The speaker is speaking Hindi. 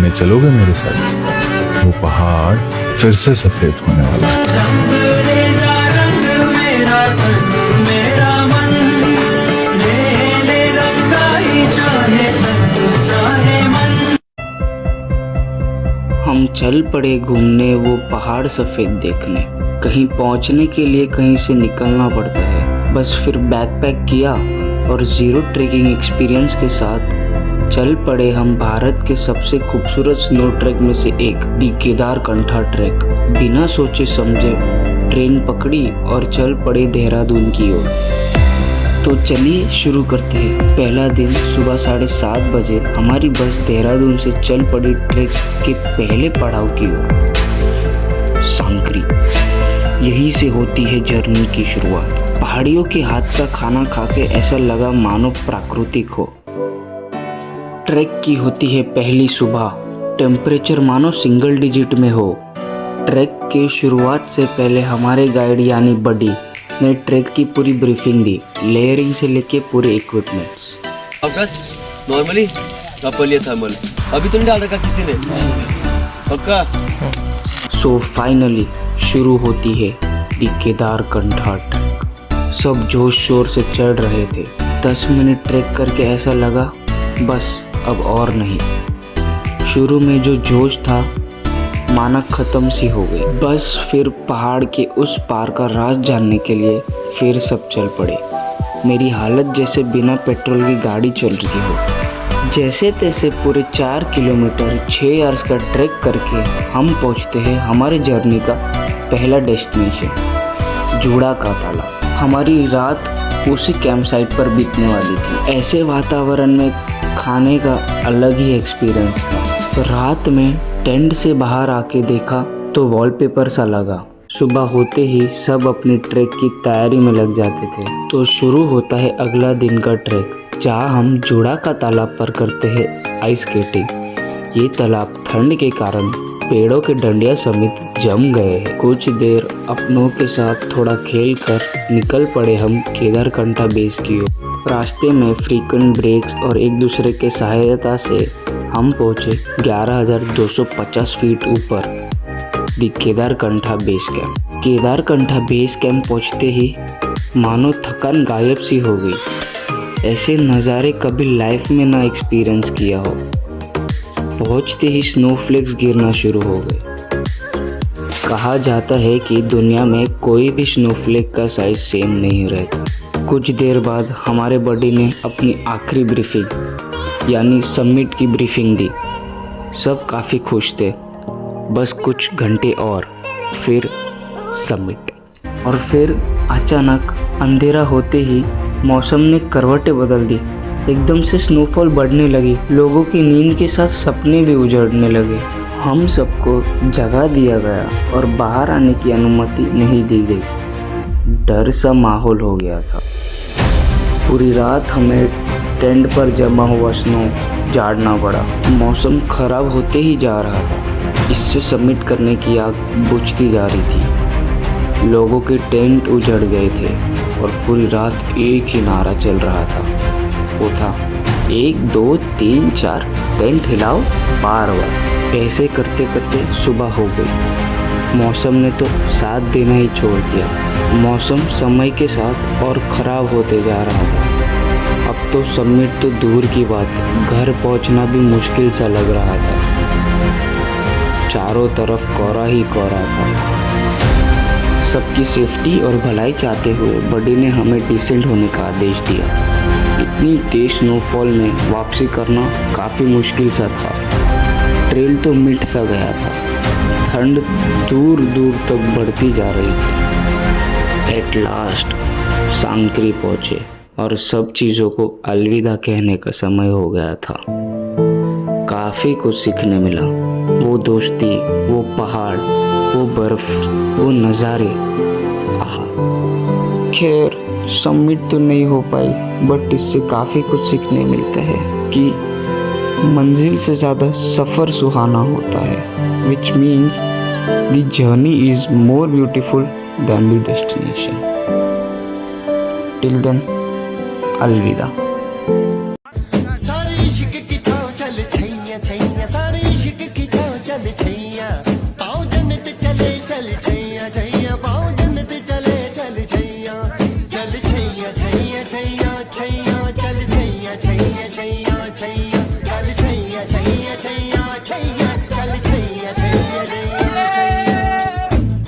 देखने चलोगे मेरे साथ? वो पहाड़ फिर से सफेद होने वाला है। रंग ले जा रंग मेरा तन मेरा मन, ले रंगाई चाहे तन चाहे मन। हम चल पड़े घूमने वो पहाड़ सफ़ेद देखने। कहीं पहुंचने के लिए कहीं से निकलना पड़ता है। बस फिर बैकपैक किया और ज़ीरो ट्रेकिंग एक्सपीरियंस के साथ चल पड़े हम भारत के सबसे खूबसूरत स्नो ट्रैक में से एक दी केदारकंठा ट्रैक। बिना सोचे समझे ट्रेन पकड़ी और चल पड़े देहरादून की ओर। तो चलिए शुरू करते हैं। पहला दिन सुबह 7:30 बजे हमारी बस देहरादून से चल पड़ी ट्रैक के पहले पड़ाव की ओर, सांकरी। यहीं से होती है जर्नी की शुरुआत। पहाड़ियों के हाथ का खाना खा के ऐसा लगा मानो प्राकृतिक हो। ट्रैक की होती है पहली सुबह। टेम्परेचर मानो सिंगल डिजिट में हो। ट्रैक के शुरुआत से पहले हमारे गाइड यानी बडी ने ट्रैक की पूरी ब्रीफिंग दी, लेयरिंग से लेके पूरे इक्विपमेंट्स। अगस्त नॉर्मली कपल थर्मल अभी तुम डाल रखा किसी ने पक्का। सो फाइनली शुरू होती है दी केदारकंठा ट्रैक। सब जोश शोर से चढ़ रहे थे। 10 मिनट ट्रैक करके ऐसा लगा बस अब और नहीं। शुरू में जो जोश था माना ख़त्म सी हो गई। बस फिर पहाड़ के उस पार का राज जानने के लिए फिर सब चल पड़े। मेरी हालत जैसे बिना पेट्रोल की गाड़ी चल रही हो। जैसे तैसे पूरे 4 किलोमीटर 6 आवर्स का ट्रैक करके हम पहुंचते हैं हमारे जर्नी का पहला डेस्टिनेशन, जूड़ा का तालाब। हमारी रात उसी कैंप साइट पर बीतने वाली थी। ऐसे वातावरण में खाने का अलग ही एक्सपीरियंस था। तो रात में टेंट से बाहर आके देखा तो वॉलपेपर सा लगा। सुबह होते ही सब अपनी ट्रैक की तैयारी में लग जाते थे। तो शुरू होता है अगला दिन का ट्रैक, जहाँ हम जूड़ा का तालाब पर करते हैं आइस स्केटिंग। ये तालाब ठंड के कारण पेड़ों के डंडिया समेत जम गए हैं। कुछ देर अपनों के साथ थोड़ा खेल कर निकल पड़े हम केदारकंठा बेस की ओर। रास्ते में फ्रीक्वेंट ब्रेक्स और एक दूसरे के सहायता से हम पहुँचे 11,250 फीट ऊपर the Kedarkantha base camp. Kedarkantha base camp पहुँचते ही मानो थकान गायब सी हो गई। ऐसे नज़ारे कभी लाइफ में ना एक्सपीरियंस किया हो। पहुँचते ही स्नोफ्लेक्स गिरना शुरू हो गए। कहा जाता है कि दुनिया में कोई भी स्नोफ्लेक का साइज सेम नहीं रहता। कुछ देर बाद हमारे बडी ने अपनी आखिरी ब्रीफिंग यानी समिट की ब्रीफिंग दी। सब काफ़ी खुश थे। बस कुछ घंटे और फिर समिट। और फिर अचानक अंधेरा होते ही मौसम ने करवटें बदल दी। एकदम से स्नोफॉल बढ़ने लगी। लोगों की नींद के साथ सपने भी उजड़ने लगे। हम सबको जगा दिया गया और बाहर आने की अनुमति नहीं दी गई। डर सा माहौल हो गया था। पूरी रात हमें टेंट पर जमा हुआ स्नो झाड़ना पड़ा। मौसम खराब होते ही जा रहा था। इससे सबमिट करने की आग बुझती जा रही थी। लोगों के टेंट उजड़ गए थे और पूरी रात एक ही नारा चल रहा था। वो था 1 2 3 4 टेंट हिलाओ बार बार। ऐसे करते करते सुबह हो गई। मौसम ने तो साथ देना ही छोड़ दिया। मौसम समय के साथ और ख़राब होते जा रहा था। अब तो समिट तो दूर की बात, घर पहुंचना भी मुश्किल सा लग रहा था। चारों तरफ कोहरा ही कोहरा था। सबकी सेफ्टी और भलाई चाहते हुए बडी ने हमें डिसेंट होने का आदेश दिया। इतनी तेज स्नोफॉल में वापसी करना काफ़ी मुश्किल सा था। ट्रेल तो मिट सा गया था। ठंड दूर दूर तक बढ़ती जा रही थी। एट लास्ट सांकरी पहुँचे और सब चीज़ों को अलविदा कहने का समय हो गया था। काफ़ी कुछ सीखने मिला। वो दोस्ती, वो पहाड़, वो बर्फ, वो नज़ारे। खैर समिट तो नहीं हो पाई, बट इससे काफ़ी कुछ सीखने मिलता है कि मंजिल से ज़्यादा सफ़र सुहाना होता है। Which means the journey is more beautiful than the destination. Till then, अलविदा। छैया छैया पाओ जन्नत चले चल छैया चल छैया छैया छैया छैया चल छैया छैया छैया छैया चल छैया छैया छैया